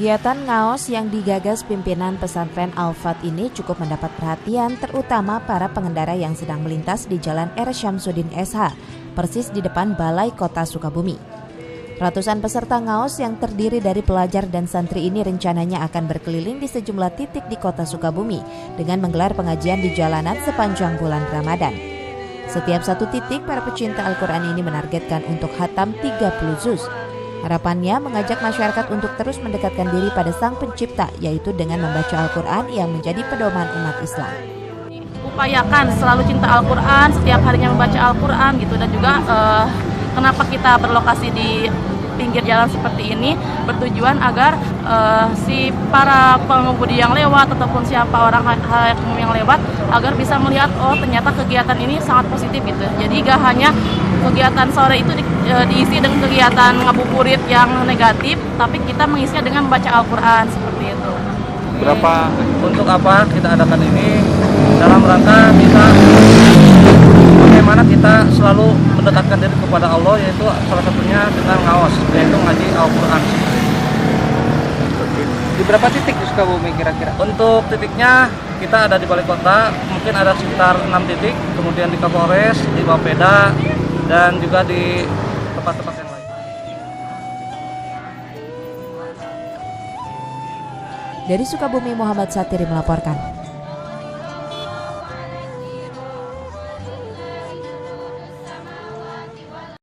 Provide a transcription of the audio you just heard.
Kegiatan ngaos yang digagas pimpinan pesantren Al-Fat ini cukup mendapat perhatian, terutama para pengendara yang sedang melintas di Jalan R. Syamsuddin SH, persis di depan Balai Kota Sukabumi. Ratusan peserta ngaos yang terdiri dari pelajar dan santri ini rencananya akan berkeliling di sejumlah titik di Kota Sukabumi dengan menggelar pengajian di jalanan sepanjang bulan Ramadan. Setiap satu titik, para pecinta Al-Quran ini menargetkan untuk khatam 30 juz. Harapannya mengajak masyarakat untuk terus mendekatkan diri pada Sang Pencipta, yaitu dengan membaca Al-Quran yang menjadi pedoman umat Islam. Upayakan selalu cinta Al-Quran, setiap harinya membaca Al-Quran gitu, dan juga kenapa kita berlokasi di pinggir jalan seperti ini, bertujuan agar si para pengemudi yang lewat ataupun siapa orang halayak umum yang lewat agar bisa melihat, oh ternyata kegiatan ini sangat positif gitu. Jadi gak hanya kegiatan sore itu diisi dengan kegiatan ngabuburit yang negatif, tapi kita mengisinya dengan membaca Al-Quran seperti itu. Berapa untuk apa kita adakan ini? Dalam rangka bisa bagaimana kita selalu mendekatkan diri kepada Allah, yaitu salah satunya dengan ngaos, yaitu ngaji Al-Quran. Di berapa titik di Sukabumi kira-kira? Untuk titiknya kita ada di Balai Kota, mungkin ada sekitar 6 titik, kemudian di Kapolres, di Bapeda, dan juga di tempat-tempat yang lain. Dari Sukabumi, Muhammad Satiri melaporkan.